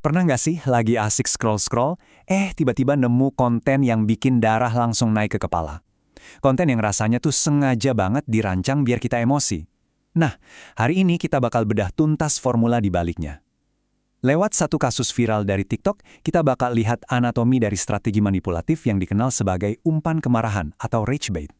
Pernah nggak sih lagi asik scroll-scroll, tiba-tiba nemu konten yang bikin darah langsung naik ke kepala? Konten yang rasanya tuh sengaja banget dirancang biar kita emosi. Nah, hari ini kita bakal bedah tuntas formula di baliknya. Lewat satu kasus viral dari TikTok, kita bakal lihat anatomi dari strategi manipulatif yang dikenal sebagai umpan kemarahan atau rage bait.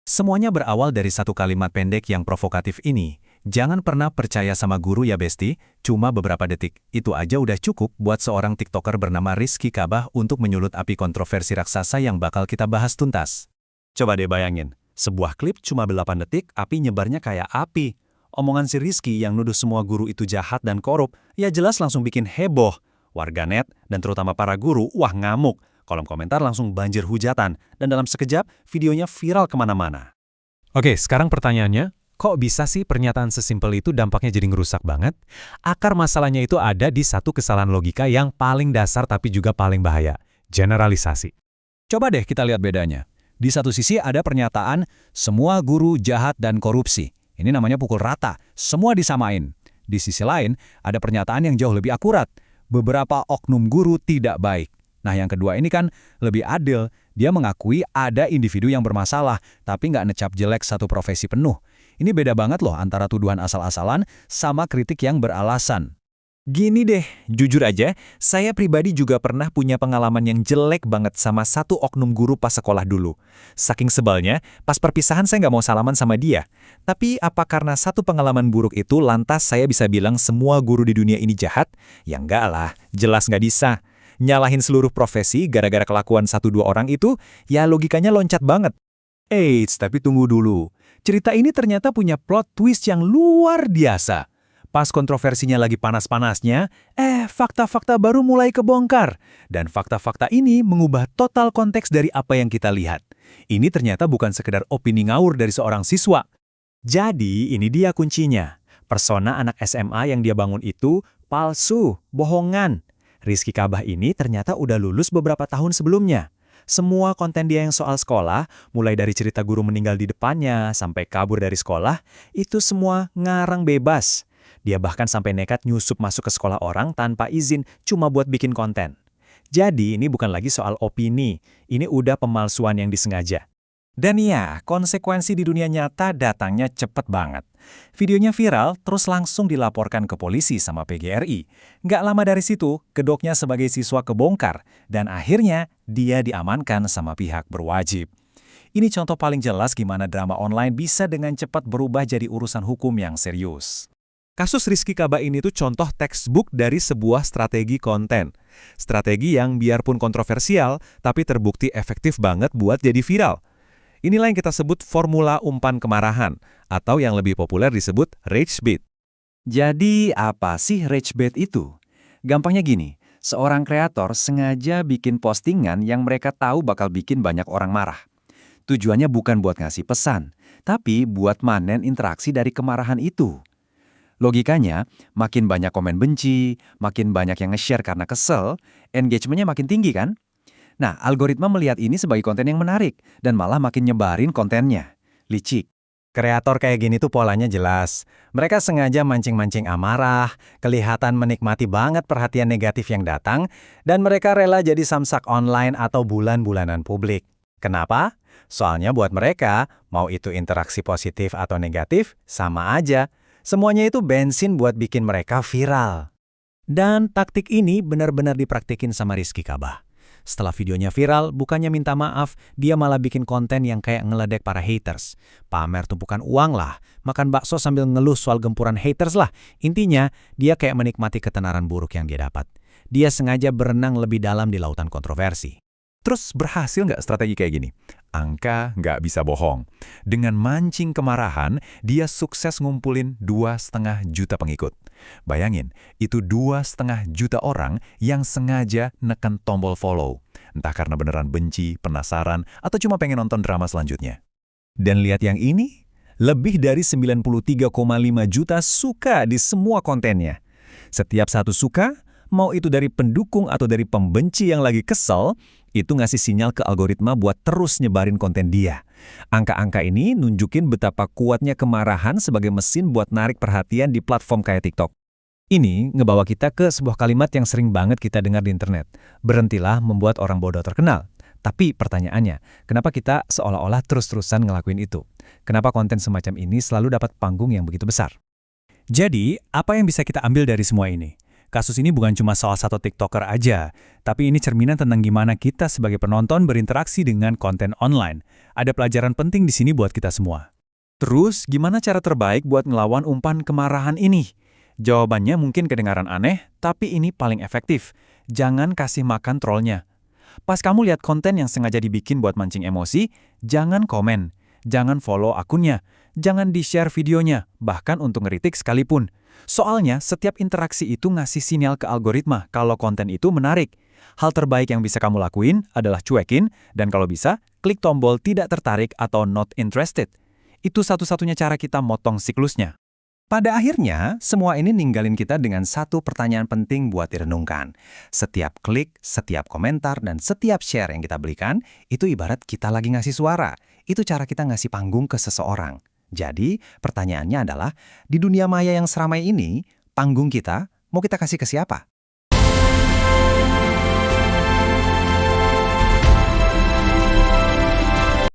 Semuanya berawal dari satu kalimat pendek yang provokatif ini. Jangan pernah percaya sama guru ya besti, cuma beberapa detik. Itu aja udah cukup buat seorang TikToker bernama Rizky Kabah untuk menyulut api kontroversi raksasa yang bakal kita bahas tuntas. Coba deh bayangin, sebuah klip cuma 8 detik, api nyebarnya kayak api. Omongan si Rizky yang nuduh semua guru itu jahat dan korup, ya jelas langsung bikin heboh. Warganet, dan terutama para guru, wah ngamuk. Kolom komentar langsung banjir hujatan, dan dalam sekejap, videonya viral kemana-mana. Oke, sekarang pertanyaannya, kok bisa sih pernyataan sesimpel itu dampaknya jadi ngerusak banget? Akar masalahnya itu ada di satu kesalahan logika yang paling dasar tapi juga paling bahaya, generalisasi. Coba deh kita lihat bedanya. Di satu sisi ada pernyataan, semua guru jahat dan korupsi. Ini namanya pukul rata, semua disamain. Di sisi lain, ada pernyataan yang jauh lebih akurat. Beberapa oknum guru tidak baik. Nah, yang kedua ini kan lebih adil. Dia mengakui ada individu yang bermasalah, tapi nggak necap jelek satu profesi penuh. Ini beda banget loh antara tuduhan asal-asalan sama kritik yang beralasan. Gini deh, jujur aja, saya pribadi juga pernah punya pengalaman yang jelek banget sama satu oknum guru pas sekolah dulu. Saking sebalnya, pas perpisahan saya nggak mau salaman sama dia. Tapi apa karena satu pengalaman buruk itu lantas saya bisa bilang semua guru di dunia ini jahat? Ya enggak lah, jelas nggak bisa. Nyalahin seluruh profesi gara-gara kelakuan 1-2 orang itu, ya logikanya loncat banget. Eits, tapi tunggu dulu. Cerita ini ternyata punya plot twist yang luar biasa. Pas kontroversinya lagi panas-panasnya, fakta-fakta baru mulai kebongkar. Dan fakta-fakta ini mengubah total konteks dari apa yang kita lihat. Ini ternyata bukan sekedar opini ngawur dari seorang siswa. Jadi, ini dia kuncinya. Persona anak SMA yang dia bangun itu palsu, bohongan. Rizky Kabah ini ternyata udah lulus beberapa tahun sebelumnya. Semua konten dia yang soal sekolah, mulai dari cerita guru meninggal di depannya sampai kabur dari sekolah, itu semua ngarang bebas. Dia bahkan sampai nekat nyusup masuk ke sekolah orang tanpa izin cuma buat bikin konten. Jadi ini bukan lagi soal opini, ini udah pemalsuan yang disengaja. Dan ya, konsekuensi di dunia nyata datangnya cepet banget. Videonya viral, terus langsung dilaporkan ke polisi sama PGRI. Nggak lama dari situ, kedoknya sebagai siswa kebongkar, dan akhirnya dia diamankan sama pihak berwajib. Ini contoh paling jelas gimana drama online bisa dengan cepat berubah jadi urusan hukum yang serius. Kasus Rizky Kabah ini tuh contoh textbook dari sebuah strategi konten. Strategi yang biarpun kontroversial, tapi terbukti efektif banget buat jadi viral. Inilah yang kita sebut formula umpan kemarahan, atau yang lebih populer disebut rage bait. Jadi apa sih rage bait itu? Gampangnya gini, seorang kreator sengaja bikin postingan yang mereka tahu bakal bikin banyak orang marah. Tujuannya bukan buat ngasih pesan, tapi buat manen interaksi dari kemarahan itu. Logikanya, makin banyak komen benci, makin banyak yang nge-share karena kesel, engagementnya makin tinggi kan? Nah, algoritma melihat ini sebagai konten yang menarik, dan malah makin nyebarin kontennya. Licik. Kreator kayak gini tuh polanya jelas. Mereka sengaja mancing-mancing amarah, kelihatan menikmati banget perhatian negatif yang datang, dan mereka rela jadi samsak online atau bulan-bulanan publik. Kenapa? Soalnya buat mereka, mau itu interaksi positif atau negatif, sama aja. Semuanya itu bensin buat bikin mereka viral. Dan taktik ini benar-benar dipraktikin sama Rizky Kabah. Setelah videonya viral, bukannya minta maaf, dia malah bikin konten yang kayak ngeledek para haters. Pamer tumpukan uang lah, makan bakso sambil ngeluh soal gempuran haters lah. Intinya, dia kayak menikmati ketenaran buruk yang dia dapat. Dia sengaja berenang lebih dalam di lautan kontroversi. Terus berhasil nggak strategi kayak gini? Angka nggak bisa bohong. Dengan mancing kemarahan, dia sukses ngumpulin 2,5 juta pengikut. Bayangin, itu 2,5 juta orang yang sengaja neken tombol follow. Entah karena beneran benci, penasaran, atau cuma pengen nonton drama selanjutnya. Dan lihat yang ini, lebih dari 93,5 juta suka di semua kontennya. Setiap satu suka, mau itu dari pendukung atau dari pembenci yang lagi kesel, itu ngasih sinyal ke algoritma buat terus nyebarin konten dia. Angka-angka ini nunjukin betapa kuatnya kemarahan sebagai mesin buat narik perhatian di platform kayak TikTok. Ini ngebawa kita ke sebuah kalimat yang sering banget kita dengar di internet. Berhentilah membuat orang bodoh terkenal. Tapi pertanyaannya, kenapa kita seolah-olah terus-terusan ngelakuin itu? Kenapa konten semacam ini selalu dapat panggung yang begitu besar? Jadi, apa yang bisa kita ambil dari semua ini? Kasus ini bukan cuma soal satu TikToker aja, tapi ini cerminan tentang gimana kita sebagai penonton berinteraksi dengan konten online. Ada pelajaran penting di sini buat kita semua. Terus, gimana cara terbaik buat ngelawan umpan kemarahan ini? Jawabannya mungkin kedengaran aneh, tapi ini paling efektif. Jangan kasih makan trollnya. Pas kamu lihat konten yang sengaja dibikin buat mancing emosi, jangan komen, jangan follow akunnya, jangan di-share videonya, bahkan untuk ngeritik sekalipun. Soalnya, setiap interaksi itu ngasih sinyal ke algoritma kalau konten itu menarik. Hal terbaik yang bisa kamu lakuin adalah cuekin, dan kalau bisa, klik tombol tidak tertarik atau not interested. Itu satu-satunya cara kita motong siklusnya. Pada akhirnya, semua ini ninggalin kita dengan satu pertanyaan penting buat direnungkan. Setiap klik, setiap komentar, dan setiap share yang kita berikan, itu ibarat kita lagi ngasih suara. Itu cara kita ngasih panggung ke seseorang. Jadi, pertanyaannya adalah, di dunia maya yang seramai ini, panggung kita mau kita kasih ke siapa?